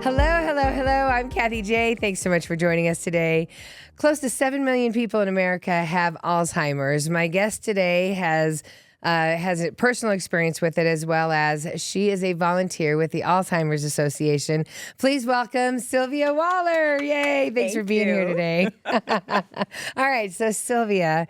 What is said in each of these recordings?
Hello. I'm Kathie J. Thanks so much for joining us today. Close to 7 million people in America have Alzheimer's. My guest today has a personal experience with it, as well as she is a volunteer with the Alzheimer's Association. Please welcome Sylvia Waller. Yay. Thanks for being here today. All right. So Sylvia,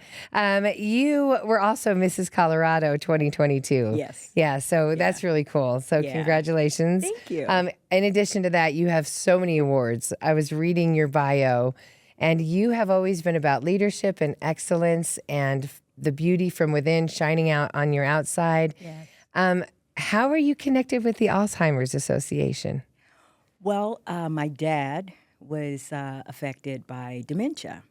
you were also Mrs. Colorado 2022. Yes. Yeah. So that's really cool. So congratulations. Thank you. In addition to that, you have so many awards. I was reading your bio, and you have always been about leadership and excellence and the beauty from within shining out on your outside. Yes. How are you connected with the Alzheimer's Association? Well, my dad was affected by dementia.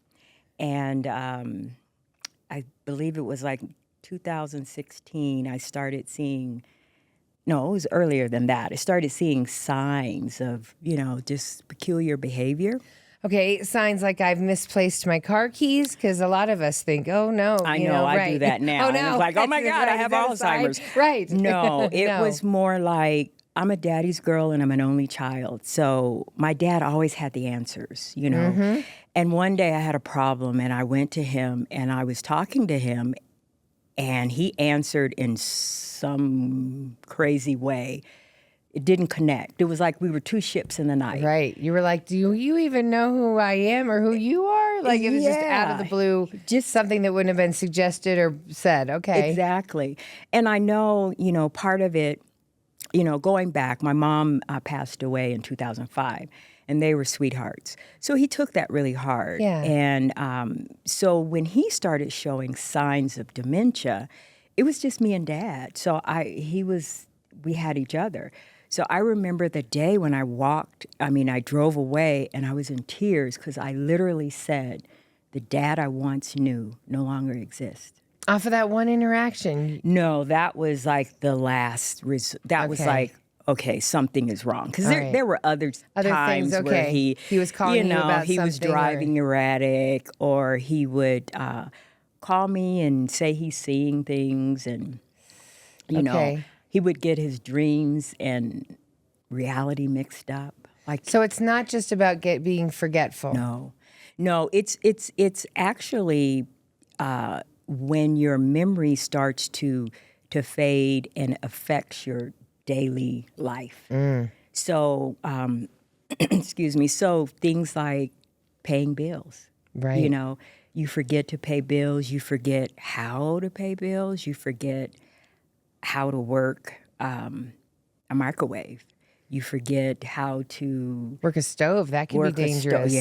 And I believe it was like 2016, I started seeing, no, it was earlier than that. I started seeing signs of, just peculiar behavior. Okay, signs like I've misplaced my car keys, because a lot of us think, oh, no. I know, I do that now. Oh, no. And it's like, oh, my God, I have Alzheimer's. Right. No, it was more like, I'm a daddy's girl and I'm an only child. So my dad always had the answers, Mm-hmm. And one day I had a problem and I went to him and I was talking to him and he answered in some crazy way. It didn't connect. It was like we were two ships in the night. Right. You were like, do you even know who I am or who you are? Like it was just out of the blue, just something that wouldn't have been suggested or said. Okay. Exactly. And I know, part of it, going back, my mom passed away in 2005 and they were sweethearts. So he took that really hard. Yeah. And so when he started showing signs of dementia, it was just me and Dad. So we had each other. So I remember the day when I drove away and I was in tears because I literally said, the dad I once knew no longer exists. Off of that one interaction? No, that was like the last, that was like, okay, something is wrong. Because there were other times things, where he was calling you about he was driving erratic, or he would call me and say he's seeing things, and, he would get his dreams and reality mixed up. So it's not just about being forgetful. No, it's actually when your memory starts to fade and affects your daily life. So, excuse me. So things like paying bills. Right. You forget to pay bills. You forget how to pay bills. You forget how to work a microwave. You forget how to work a stove. That can be dangerous.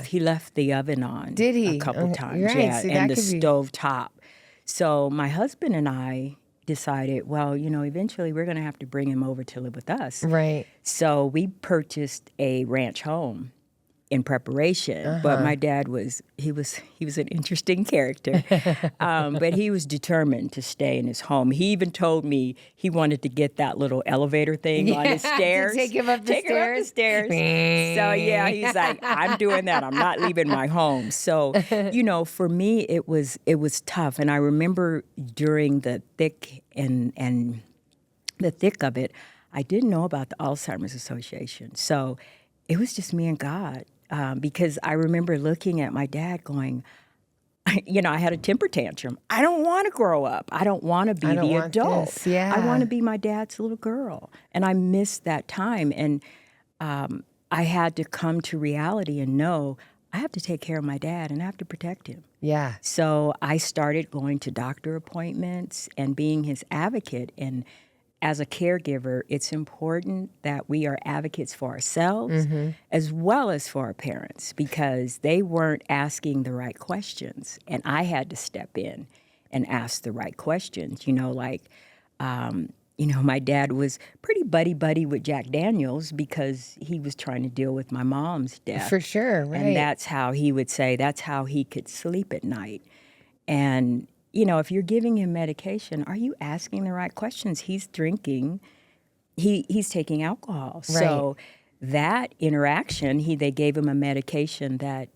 He left the oven on. Did he? A couple times. Right. Yeah, See, and the stove top. So my husband and I decided, well, eventually we're going to have to bring him over to live with us. Right. So we purchased a ranch home in preparation, but my dad was an interesting character, but he was determined to stay in his home. He even told me he wanted to get that little elevator thing on his stairs. To take him up the stairs. So yeah, he's like, I'm doing that. I'm not leaving my home. So, for me, it was tough. And I remember during the thick and the thick of it, I didn't know about the Alzheimer's Association. So it was just me and God. Because I remember looking at my dad going, I had a temper tantrum. I don't want to grow up. I don't want to be the adult. Yeah. I want to be my dad's little girl. And I missed that time. And I had to come to reality and know I have to take care of my dad and I have to protect him. Yeah. So I started going to doctor appointments and being his advocate. And as a caregiver, it's important that we are advocates for ourselves as well as for our parents, because they weren't asking the right questions. And I had to step in and ask the right questions. My dad was pretty buddy-buddy with Jack Daniels because he was trying to deal with my mom's death. For sure, right. And that's how he would say, that's how he could sleep at night. And if you're giving him medication, are you asking the right questions? He's drinking. He's taking alcohol. Right. So that interaction, they gave him a medication that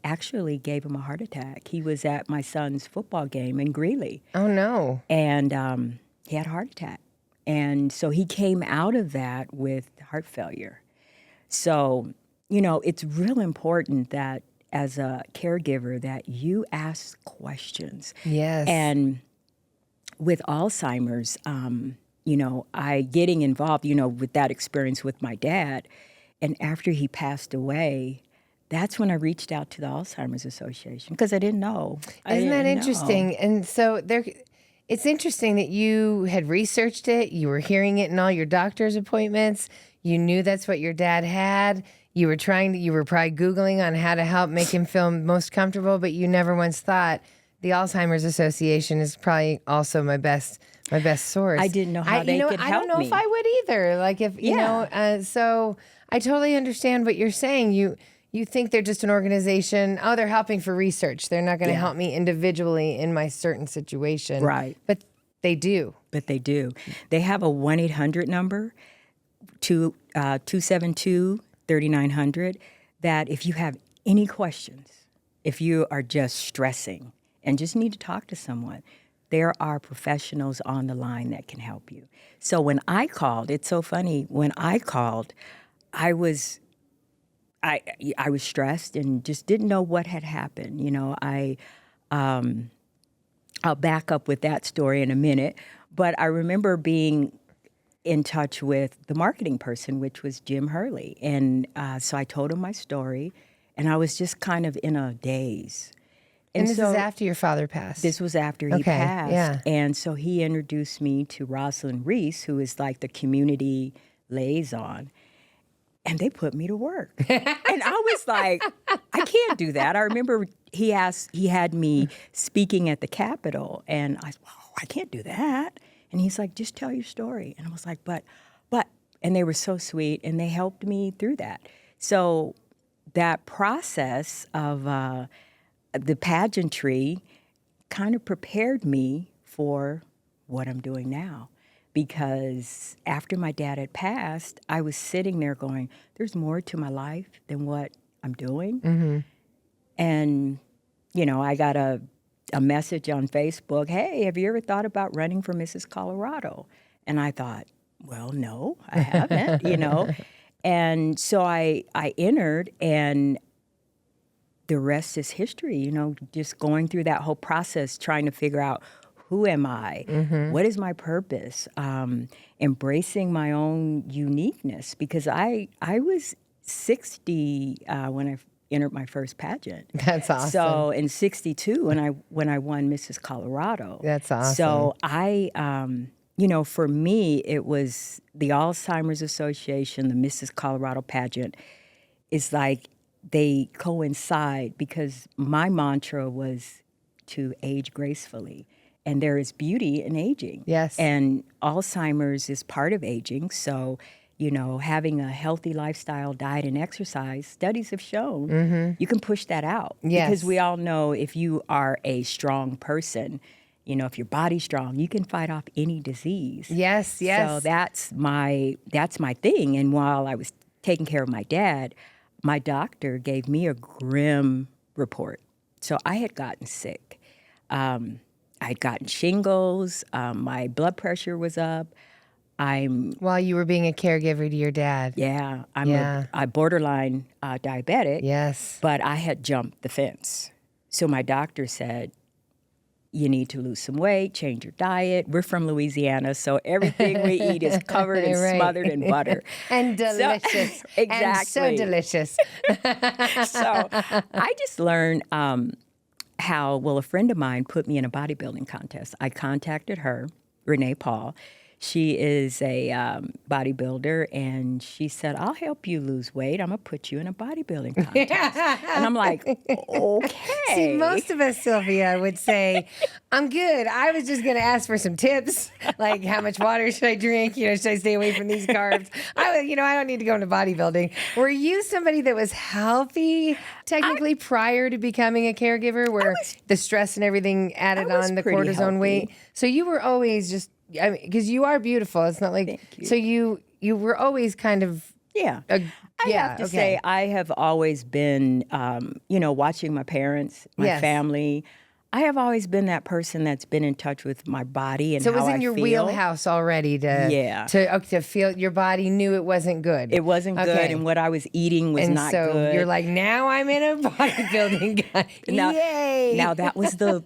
actually gave him a heart attack. He was at my son's football game in Greeley. Oh, no. And he had a heart attack. And so he came out of that with heart failure. So, it's real important that as a caregiver that you ask questions. Yes. And with Alzheimer's, I getting involved, with that experience with my dad. And after he passed away, that's when I reached out to the Alzheimer's Association because I didn't know. Isn't that interesting? And so it's interesting that you had researched it. You were hearing it in all your doctor's appointments. You knew that's what your dad had. You were probably Googling on how to help make him feel most comfortable, but you never once thought the Alzheimer's Association is probably also my best source. I didn't know how they could help me. I don't know if I would either. Like so I totally understand what you're saying. You think they're just an organization. Oh, they're helping for research. They're not going to help me individually in my certain situation. Right. But they do. They have a 1-800 number, 272-3900, that if you have any questions, if you are just stressing and just need to talk to someone, there are professionals on the line that can help you. So when I called, it's so funny, when I called, I was stressed and just didn't know what had happened. I'll back up with that story in a minute, but I remember being in touch with the marketing person, which was Jim Hurley. And so I told him my story, and I was just kind of in a daze. And this is after your father passed? This was after he passed. Yeah. And so he introduced me to Rosalind Reese, who is like the community liaison. And they put me to work. And I was like, I can't do that. I remember he had me speaking at the Capitol, and I said, oh, I can't do that. And he's like, just tell your story. And I was like, but, and they were so sweet, and they helped me through that. So that process of the pageantry kind of prepared me for what I'm doing now. Because after my dad had passed, I was sitting there going, there's more to my life than what I'm doing. Mm-hmm. And, I got a message on Facebook, hey, have you ever thought about running for Mrs. Colorado? And I thought, well, no, I haven't, And so I entered, and the rest is history, just going through that whole process, trying to figure out, who am I? Mm-hmm. What is my purpose? Embracing my own uniqueness, because I was 60 when I entered my first pageant. That's awesome. So in 62 when I won Mrs. Colorado. That's awesome. So I, for me, it was the Alzheimer's Association, the Mrs. Colorado pageant, is like they coincide, because my mantra was to age gracefully. And there is beauty in aging. Yes. And Alzheimer's is part of aging. So, having a healthy lifestyle, diet, and exercise, studies have shown you can push that out. Yes. Because we all know if you are a strong person, if your body's strong, you can fight off any disease. Yes, yes. So that's my thing. And while I was taking care of my dad, my doctor gave me a grim report. So I had gotten sick. I'd gotten shingles. My blood pressure was up. While you were being a caregiver to your dad. Yeah, I'm a borderline diabetic. Yes. But I had jumped the fence. So my doctor said, you need to lose some weight, change your diet. We're from Louisiana, so everything we eat is covered and smothered in butter. And delicious. So, exactly. And so delicious. So I just learned how, a friend of mine put me in a bodybuilding contest. I contacted her, Renee Paul. She is a bodybuilder, and she said, I'll help you lose weight. I'm going to put you in a bodybuilding contest. And I'm like, okay. See, most of us, Sylvia, would say, I'm good. I was just going to ask for some tips, like how much water should I drink? Should I stay away from these carbs? I don't need to go into bodybuilding. Were you somebody that was healthy, technically, prior to becoming a caregiver, where the stress and everything added on the cortisone healthy. weight? So you were always just, because you are beautiful. It's not like, Thank you. So you were always kind of. Yeah. I have to say, I have always been, watching my parents, my family. I have always been that person that's been in touch with my body and So it how was in I your feel. wheelhouse already to feel your body knew it wasn't good. It wasn't good, and what I was eating was not so good. You're like, now I'm in a bodybuilding guy. Yay! Now that was the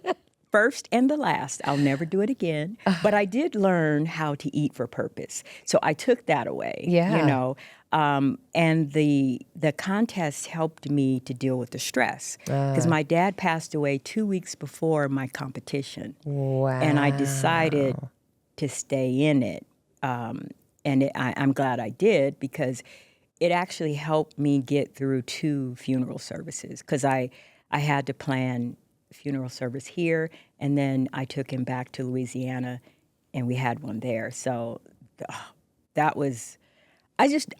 first and the last. I'll never do it again. But I did learn how to eat for purpose. So I took that away. Yeah. You know. And the contest helped me to deal with the stress because my dad passed away 2 weeks before my competition. Wow. And I decided to stay in it. I'm glad I did because it actually helped me get through 2 funeral services because I had to plan a funeral service here, and then I took him back to Louisiana, and we had one there. So that was... I just,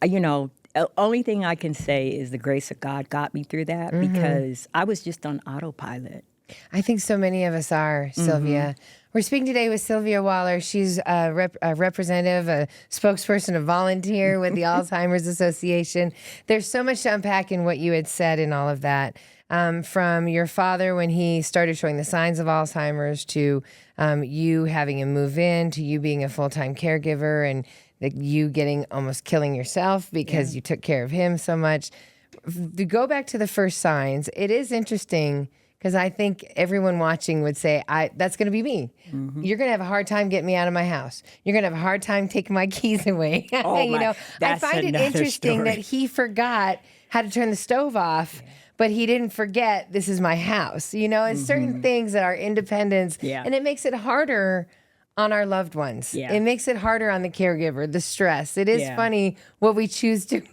only thing I can say is the grace of God got me through that because I was just on autopilot. I think so many of us are, Sylvia. We're speaking today with Sylvia Waller. She's a representative, a spokesperson, a volunteer with the Alzheimer's Association. There's so much to unpack in what you had said and all of that. From your father when he started showing the signs of Alzheimer's to you having him move in to you being a full-time caregiver and you getting almost killing yourself because you took care of him so much. To go back to the first signs, it is interesting because I think everyone watching would say, that's going to be me. You're going to have a hard time getting me out of my house. You're going to have a hard time taking my keys away. I find it interesting that he forgot how to turn the stove off. But he didn't forget this is my house, and certain things that are independence. And it makes it harder on our loved ones. It makes it harder on the caregiver, the stress. It is funny what we choose to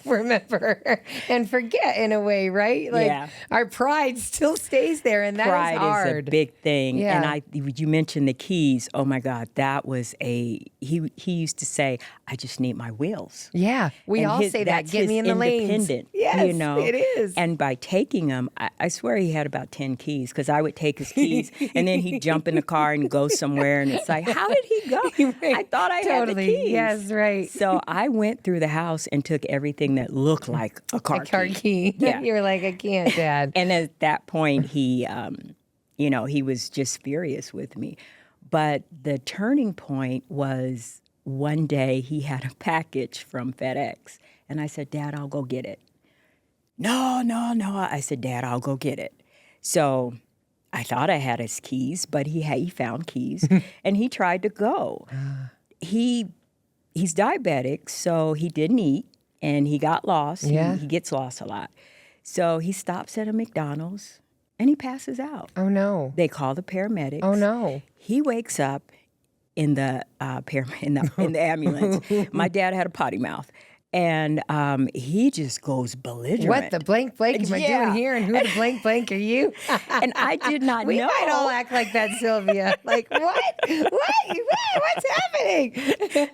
remember and forget in a way, right? Like our pride still stays there, and that pride is hard. Is a big thing. And you mentioned the keys. Oh my God, that was he used to say, I just need my wheels. Yeah, we all say that. Get me in the lanes. Yes, it is. And by taking them, I swear he had about 10 keys because I would take his keys and then he'd jump in the car and go somewhere, and it's like, how did he go? I thought I had the keys. Yes, right. So I went through the house and took everything that looked like a car key. Yeah. You were like, I can't, Dad. And at that point, he was just furious with me. But the turning point was one day he had a package from FedEx. And I said, Dad, I'll go get it. No. I said, Dad, I'll go get it. So I thought I had his keys, but he found keys, and he tried to go. He's diabetic, so he didn't eat, and he got lost. Yeah. He gets lost a lot. So he stops at a McDonald's, and he passes out. Oh, no. They call the paramedics. Oh, no. He wakes up in the ambulance. My dad had a potty mouth. And he just goes belligerent. What the blank am I doing here? And who the blank are you? And I did not know. We might all act like that, Sylvia. Like, what? What's happening?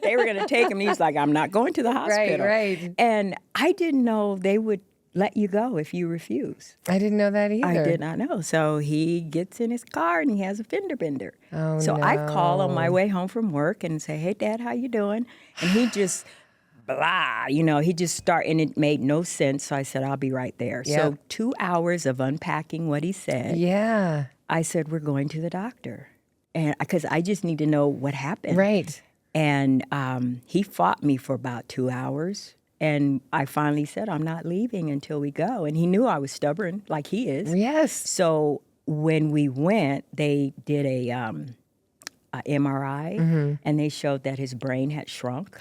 They were going to take him. He's like, I'm not going to the hospital. Right. And I didn't know they would let you go if you refuse. I didn't know that either. I did not know. So he gets in his car and he has a fender bender. Oh, so no. I call on my way home from work and say, hey, Dad, how you doing? And he just... blah, he just started, and it made no sense. So I said, I'll be right there. Yeah. So 2 hours of unpacking what he said. Yeah. I said, we're going to the doctor. And because I just need to know what happened. Right. And he fought me for about 2 hours. And I finally said, I'm not leaving until we go. And he knew I was stubborn, like he is. Yes. So when we went, they did a MRI, and they showed that his brain had shrunk.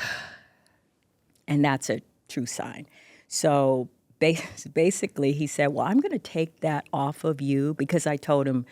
And that's a true sign. So basically, he said, well, I'm going to take that off of you because I told him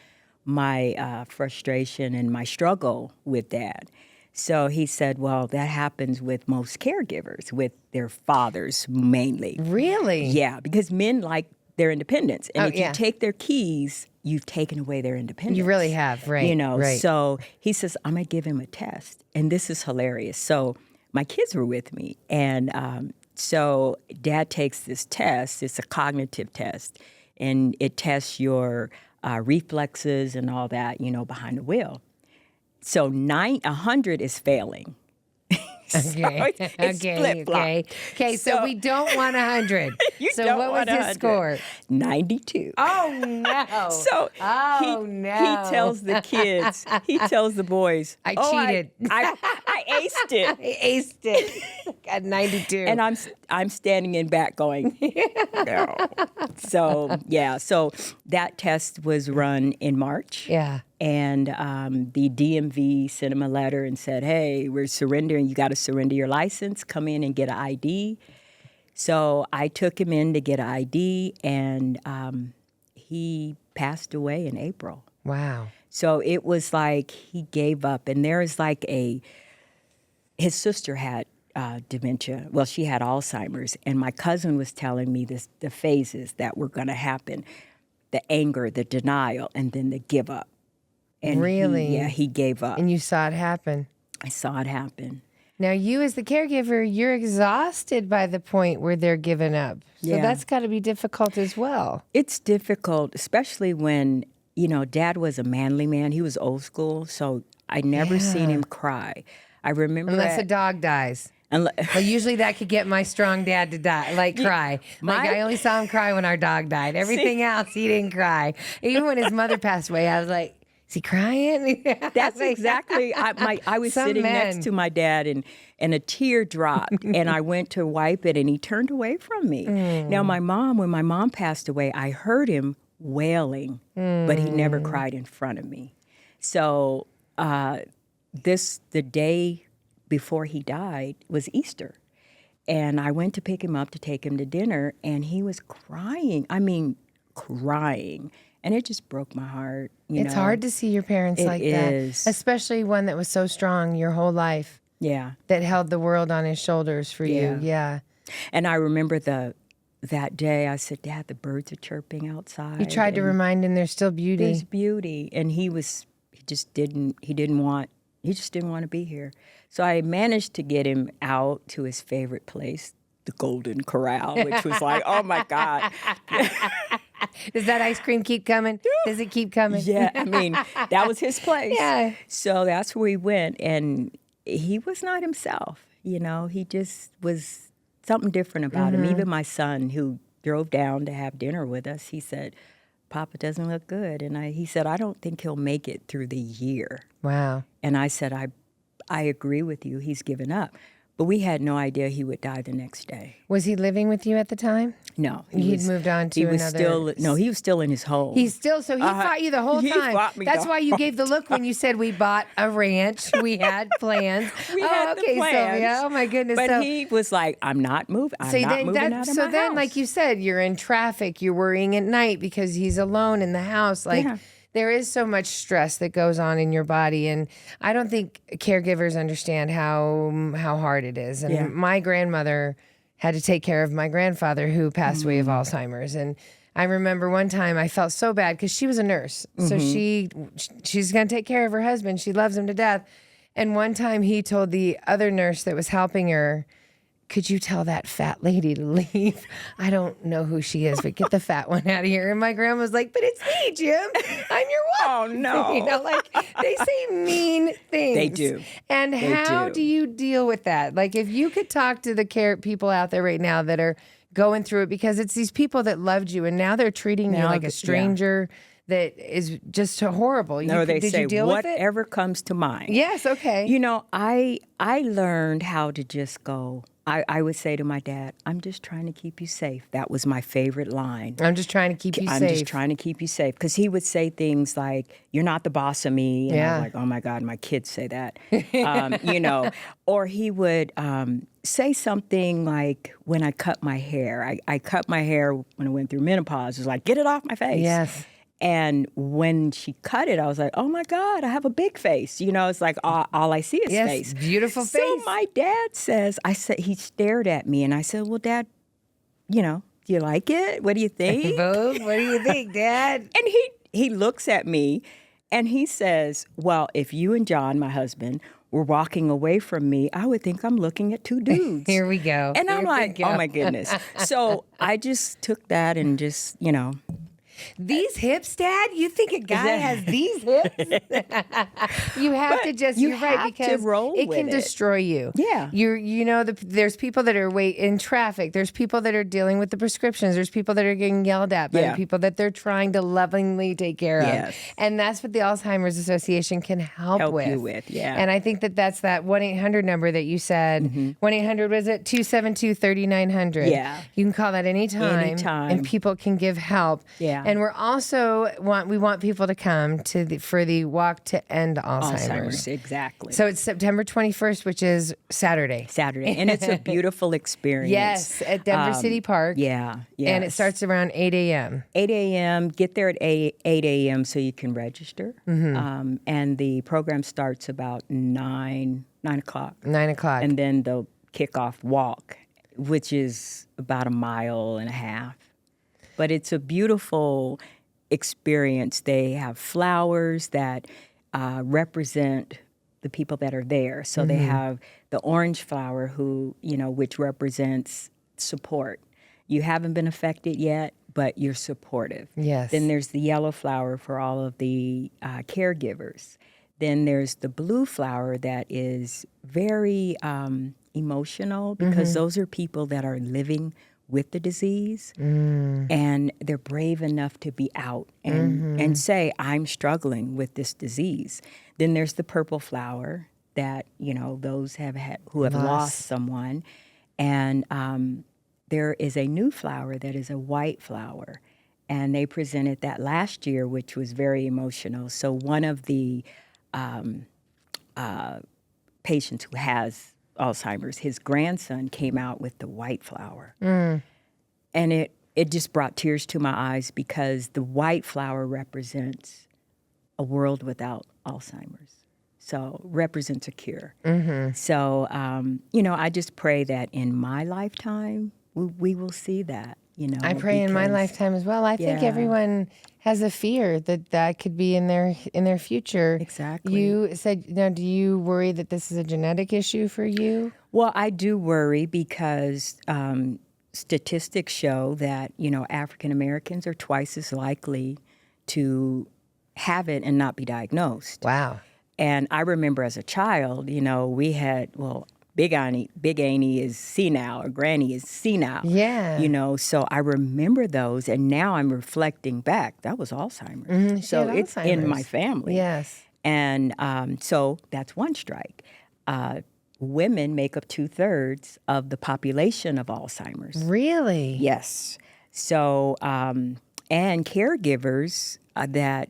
my frustration and my struggle with Dad. So he said, well, that happens with most caregivers, with their fathers mainly. Really? Yeah, because men like their independence. And if you take their keys, you've taken away their independence. You really have, right. Right. So he says, I'm going to give him a test. And this is hilarious. So my kids were with me, and so Dad takes this test. It's a cognitive test, and it tests your reflexes and all that, behind the wheel. So 100 is failing. Okay. It's flip-flop. Okay. So we don't want 100. So what was his score? 92. Oh no. So he tells the kids, he tells the boys, I cheated. I aced it. I aced it. Got 92. And I'm standing in back going, no. So that test was run in March. Yeah. And the DMV sent him a letter and said, hey, we're surrendering. You got to surrender your license. Come in and get an ID. So I took him in to get an ID, and he passed away in April. Wow. So it was like he gave up. And there is like his sister had dementia. Well, she had Alzheimer's. And my cousin was telling me the phases that were going to happen, the anger, the denial, and then the give up. And really? He gave up. And you saw it happen. I saw it happen. Now, you as the caregiver, you're exhausted by the point where they're giving up. So that's got to be difficult as well. It's difficult, especially when, Dad was a manly man. He was old school, so I never seen him cry. I remember unless a dog dies. Well, usually that could get my strong dad to cry. I only saw him cry when our dog died. Everything else, he didn't cry. Even when his mother passed away, I was like, is he crying? That's exactly. I was sitting next to my dad, and a tear dropped, and I went to wipe it, and he turned away from me. Now, when my mom passed away, I heard him wailing, but he never cried in front of me. So the day before he died was Easter, and I went to pick him up to take him to dinner, and he was crying. I mean, crying. And it just broke my heart. It's hard to see your parents like that. It is. Especially one that was so strong your whole life. Yeah. That held the world on his shoulders for you. Yeah. And I remember that day I said, Dad, the birds are chirping outside. You tried to remind him there's still beauty. There's beauty. And he just didn't want to be here. So I managed to get him out to his favorite place, the Golden Corral, which was like, oh my God. Does that ice cream keep coming? Does it keep coming? Yeah, I mean, that was his place. Yeah. So that's where we went, and he was not himself. He just was something different about him. Even my son, who drove down to have dinner with us, he said, Papa doesn't look good. And he said, I don't think he'll make it through the year. Wow. And I said, I agree with you. He's given up. But we had no idea he would die the next day. Was he living with you at the time? No. He'd moved on to another... He was still in his home. He fought you the whole time. He fought me. That's why you gave the look when you said we bought a ranch. We had plans. We had the plans. Sylvia. Oh, my goodness. But he was like, I'm not moving. I'm not moving out of my house. So then, like you said, you're in traffic. You're worrying at night because he's alone in the house. There is so much stress that goes on in your body, and I don't think caregivers understand how hard it is. And my grandmother had to take care of my grandfather who passed away of Alzheimer's. And I remember one time I felt so bad because she was a nurse. So she's going to take care of her husband. She loves him to death. And one time he told the other nurse that was helping her, could you tell that fat lady to leave? I don't know who she is, but get the fat one out of here. And my grandma was like, but it's me, Jim. I'm your wife. Oh, no. They say mean things. They do. And how do you deal with that? Like, if you could talk to the people out there right now that are going through it, because it's these people that loved you, and now they're treating you like a stranger. That is just horrible. Did you deal with it? Whatever comes to mind. Yes, okay. I learned how to just go. I would say to my dad, I'm just trying to keep you safe. That was my favorite line. I'm just trying to keep you safe. I'm just trying to keep you safe. Because he would say things like, you're not the boss of me. And I was like, oh my God, my kids say that. Or he would say something like, when I cut my hair, I cut my hair when I went through menopause. It was like, get it off my face. Yes. And when she cut it, I was like, oh my God, I have a big face. It's like all I see is face. Beautiful face. So my dad says, he stared at me and I said, well, Dad, do you like it? What do you think? What do you think, Dad? And he looks at me and he says, well, if you and John, my husband, were walking away from me, I would think I'm looking at two dudes. Here we go. And I'm like, oh my goodness. So I just took that and just, These hips, Dad? You think a guy has these hips? You have to just, you're right, because it can destroy you. Yeah. There's people that are in traffic. There's people that are dealing with the prescriptions. There's people that are getting yelled at by the people that they're trying to lovingly take care of. And that's what the Alzheimer's Association can help you with. Yeah. And I think that's that 1-800 number that you said. 1-800, was it? 272-3900. Yeah. You can call that anytime. And people can give help. Yeah. And we're also we want people to come for the Walk to End Alzheimer's. Exactly. So it's September 21st, which is Saturday. And it's a beautiful experience. Yes, at Denver City Park. Yeah. And it starts around 8 a.m. 8 a.m. Get there at 8 a.m. so you can register. And the program starts about 9 o'clock. 9 o'clock. And then the kickoff walk, which is about 1.5 miles. But it's a beautiful experience. They have flowers that represent the people that are there. So they have the orange flower, which represents support. You haven't been affected yet, but you're supportive. Yes. Then there's the yellow flower for all of the caregivers. Then there's the blue flower that is very emotional, because those are people that are living with the disease, and they're brave enough to be out and say, I'm struggling with this disease. Then there's the purple flower that, those who have lost someone. And there is a new flower that is a white flower. And they presented that last year, which was very emotional. So one of the patients who has Alzheimer's, his grandson came out with the white flower. And it just brought tears to my eyes, because the white flower represents a world without Alzheimer's. So represents a cure. So, I just pray that in my lifetime, we will see that, I pray in my lifetime as well. I think everyone has a fear that could be in their future. Exactly. You said, now, do you worry that this is a genetic issue for you? Well, I do worry, because statistics show that, African Americans are twice as likely to have it and not be diagnosed. Wow. And I remember as a child, we had, Big Annie is senile, or Granny is senile. Yeah. So I remember those, and now I'm reflecting back. That was Alzheimer's. So it's in my family. Yes. And so that's one strike. Women make up 2/3 of the population of Alzheimer's. Really? Yes. So, and caregivers that,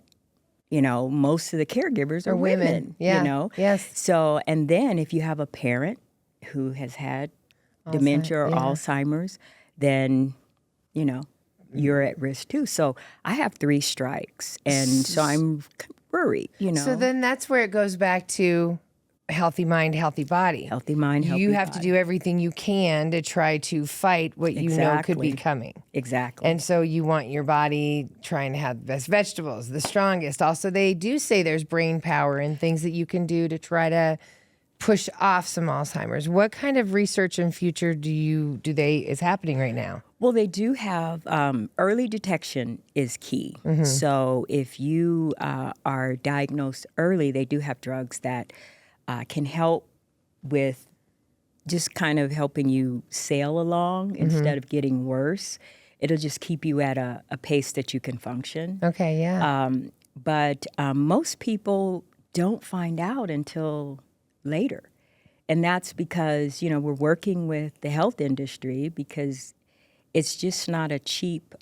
most of the caregivers are women. Yeah. Yes. So, and then if you have a parent who has had dementia or Alzheimer's, then, you're at risk too. So I have 3 strikes, and so I'm worried, So then that's where it goes back to healthy mind, healthy body. Healthy mind, healthy You have body. to do everything you can to try to fight what you know could be coming. Exactly. And so you want your body trying to have the best vegetables, the strongest. Also, they do say there's brain power and things that you can do to try to push off some Alzheimer's. What kind of research in future is happening right now? Well, they do have early detection is key. So if you are diagnosed early, they do have drugs that can help with just kind of helping you sail along instead of getting worse. It'll just keep you at a pace that you can function. Okay, yeah. But most people don't find out until later. And that's because, we're working with the health industry, because it's just not a cheap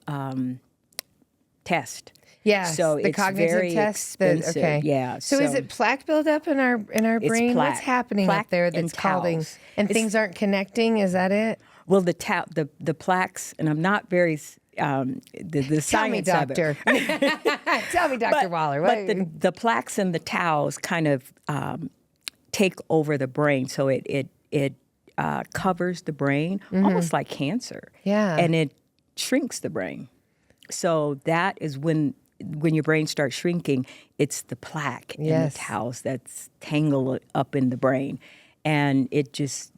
test. Yeah, so the it's cognitive very test. expensive. Okay, yeah. So is it plaque buildup in our brain? Plaque. What's happening Plaque up there that's and causing tau. things aren't connecting? Is that it? Well, the plaques, and I'm not very the science Tell me, doctor. of it. Tell me, Dr. Waller. But the plaques and the taus kind of take over the brain, so it covers the brain, almost like cancer. Yeah, and it shrinks the brain. So that is when your brain starts shrinking. It's the plaque and the taus that's tangled up in the brain, and it just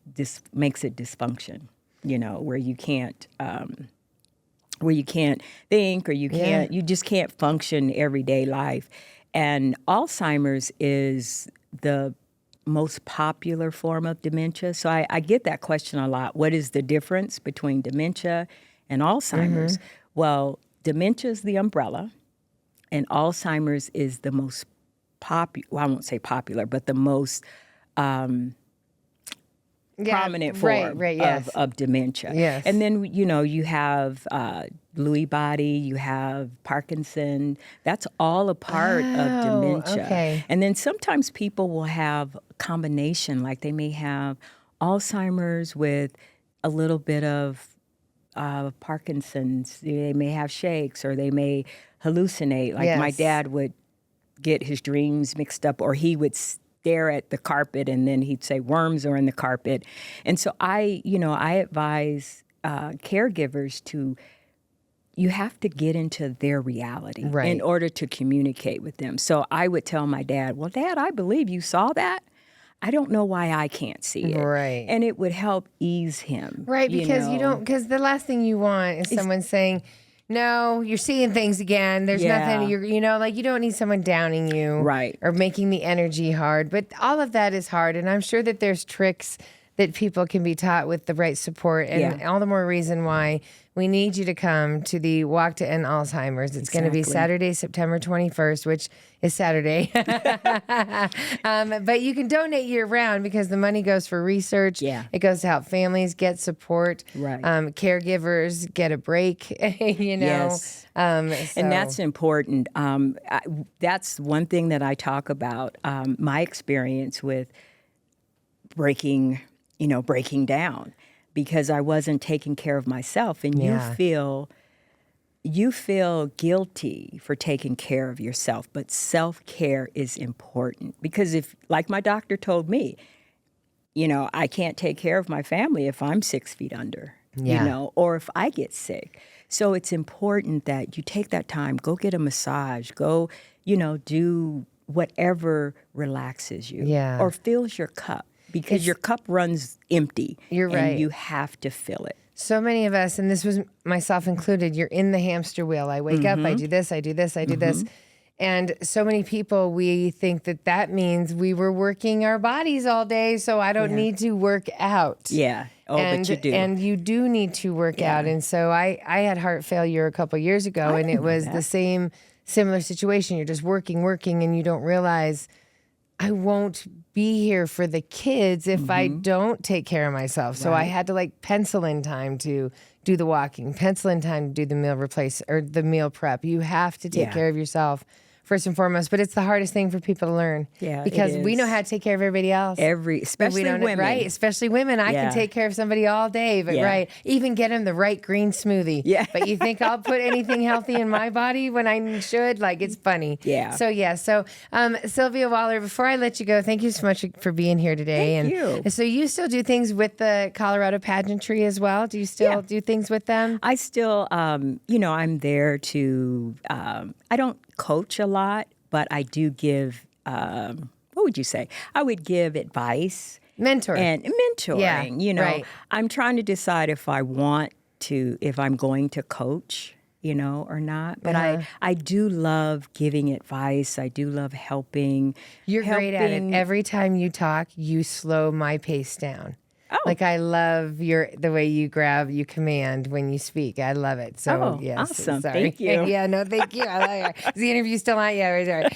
makes it dysfunction. Where you can't where you can't think or you just can't function everyday life. And Alzheimer's is the most popular form of dementia. So I get that question a lot. What is the difference between dementia and Alzheimer's? Well, dementia is the umbrella, and Alzheimer's is the most popular, well, I won't say popular, but the most prominent form of dementia. Yes. And then, you have Lewy body, you have Parkinson. That's all a part of dementia. Okay. And then sometimes people will have a combination, like they may have Alzheimer's with a little bit of Parkinson's. They may have shakes, or they may hallucinate. Like my dad would get his dreams mixed up, or he would stare at the carpet and then he'd say worms are in the carpet. And so I advise caregivers you have to get into their reality in order to communicate with them. So I would tell my dad, well, Dad, I believe you saw that. I don't know why I can't see it. Right. And it would help ease him. Right, because because the last thing you want is someone saying, no, you're seeing things again. There's nothing, you don't need someone downing you. Right. Or making the energy hard. But all of that is hard. And I'm sure that there's tricks that people can be taught with the right support. And all the more reason why we need you to come to the Walk to End Alzheimer's. It's going to be Saturday, September 21st, which is Saturday. But you can donate year-round because the money goes for research. Yeah. It goes to help families get support. Right. Caregivers get a break, Yes. And that's important. That's one thing that I talk about, my experience with breaking down, because I wasn't taking care of myself. And you feel guilty for taking care of yourself, but self-care is important. Because if, like my doctor told me, I can't take care of my family if I'm 6 feet under, or if I get sick. So it's important that you take that time, go get a massage, go, do whatever relaxes you or fills your cup. Because your cup runs empty. You're right. And you have to fill it. So many of us, and this was myself included, you're in the hamster wheel. I wake up, I do this, I do this, I do this. And so many people, we think that means we were working our bodies all day, so I don't need to work out. Yeah. Oh, but you do. And you do need to work out. And so I had heart failure a couple years ago, and it was the similar situation. You're just working, and you don't realize I won't be here for the kids if I don't take care of myself. So I had to pencil in time to do the walking, pencil in time to do the meal replace or the meal prep. You have to take care of yourself first and foremost, but it's the hardest thing for people to learn. Yeah, because we know how to take care of everybody else. Especially women. Right, especially women. I can take care of somebody all day, but even get them the right green smoothie. Yeah. But you think I'll put anything healthy in my body when I should? It's funny. Yeah. So Sylvia Waller, before I let you go, thank you so much for being here today. Thank you. So you still do things with the Colorado Pageantry as well? Do you still do things with them? I still, I'm there to, I don't coach a lot, but I do give, what would you say? I would give advice. Mentoring. Right. I'm trying to decide if I'm going to coach, or not. But I do love giving advice. I do love helping. You're great at it. Every time you talk, you slow my pace down. Oh. I love the way you command when you speak. I love it. So, yes. Awesome. Sorry. Thank you. Thank you. I love it. Is the interview still on? Yeah, sorry.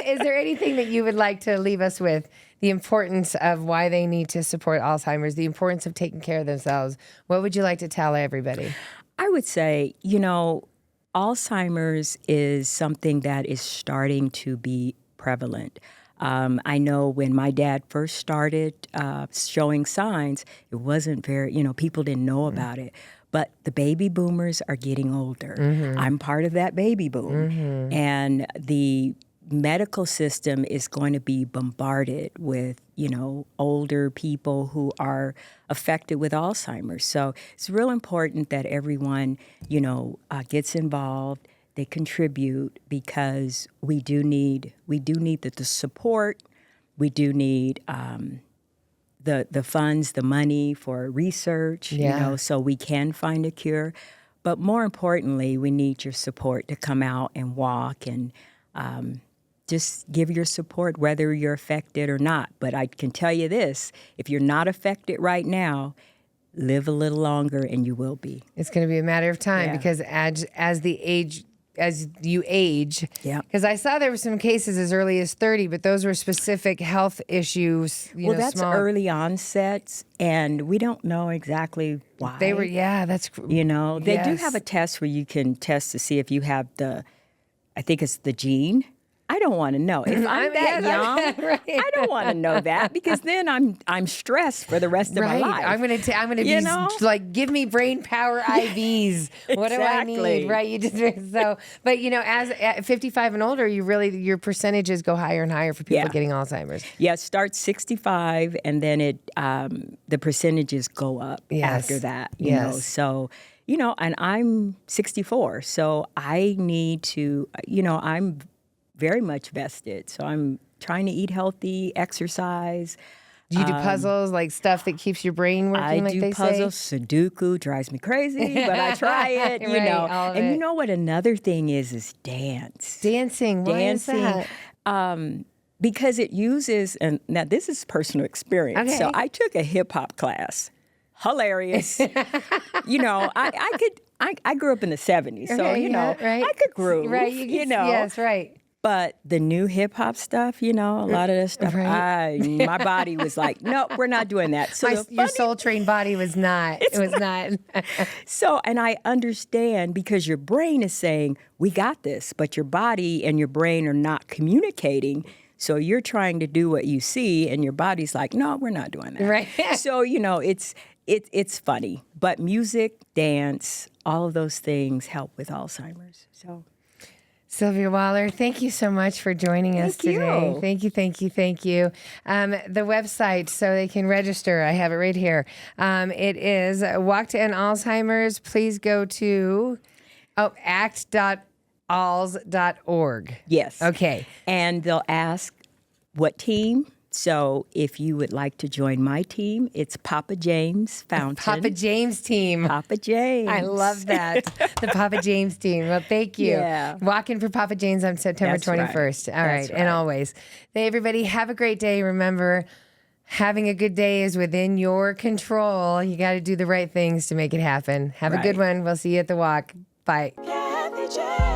Is there anything that you would like to leave us with? The importance of why they need to support Alzheimer's, the importance of taking care of themselves. What would you like to tell everybody? I would say, Alzheimer's is something that is starting to be prevalent. I know when my dad first started showing signs, it wasn't very, people didn't know about it. But the baby boomers are getting older. I'm part of that baby boom. And the medical system is going to be bombarded with, older people who are affected with Alzheimer's. So it's real important that everyone, gets involved. They contribute because we do need the support. We do need the funds, the money for research, so we can find a cure. But more importantly, we need your support to come out and walk and just give your support whether you're affected or not. But I can tell you this, if you're not affected right now, live a little longer and you will be. It's going to be a matter of time Yeah. because as you age, Yeah. because I saw there were some cases as early as 30, but those were specific health issues. Well, that's small. early onsets, and we don't know exactly why. They were, that's They do yes. have a test where you can test to see if you have I think it's the gene. I don't want to know. If I'm that young, right. I don't want to know that because then I'm stressed for the rest of my life. I'm gonna be like, give me brain power IVs. What do I need? Exactly. Right. You just but as at 55 and older, your percentages go higher and higher for people getting Alzheimer's. Yeah, it starts 65, and then the percentages go up after that. You know, so and I'm 64, so I need to. I'm very much vested. So I'm trying to eat healthy, exercise. Do you do puzzles, like stuff that keeps your brain working, I like do they puzzles. Sudoku drives me crazy, but I try it, Right, all of And it. you know what another thing is dance. Dancing. Why is that? Because it uses, and now this is personal experience. Okay. So I took a hip hop class. Hilarious. I grew up in the 70s, so, Okay, right. I could groove, Right. Yes, right. But the new hip hop stuff, a lot of this stuff, Right. my body was like, no, we're not doing that. So Your soul trained body was not. It was not. So, and I understand because your brain is saying, we got this, but your body and your brain are not communicating. So you're trying to do what you see, and your body's like, no, we're not doing that. Right. So, it's funny. But music, dance, all of those things help with Alzheimer's. So. Sylvia Waller, thank you so much for joining us today. you. Thank you. The website, so they can register, I have it right here. It is Walk to End Alzheimer's. Please go to act.alz.org. Yes. Okay. And they'll ask what team. So if you would like to join my team, it's Papa James Fountain. Papa James team. Papa James. I love that. The Papa James team. Well, thank you. Yeah. Walking for Papa James on September That's right. 21st. All That's right. And right. always. Hey, everybody, have a great day. Remember, having a good day is within your control. You got to do the right things to make it happen. Have a good Right. one. We'll see you at the walk. Bye. Kathie J.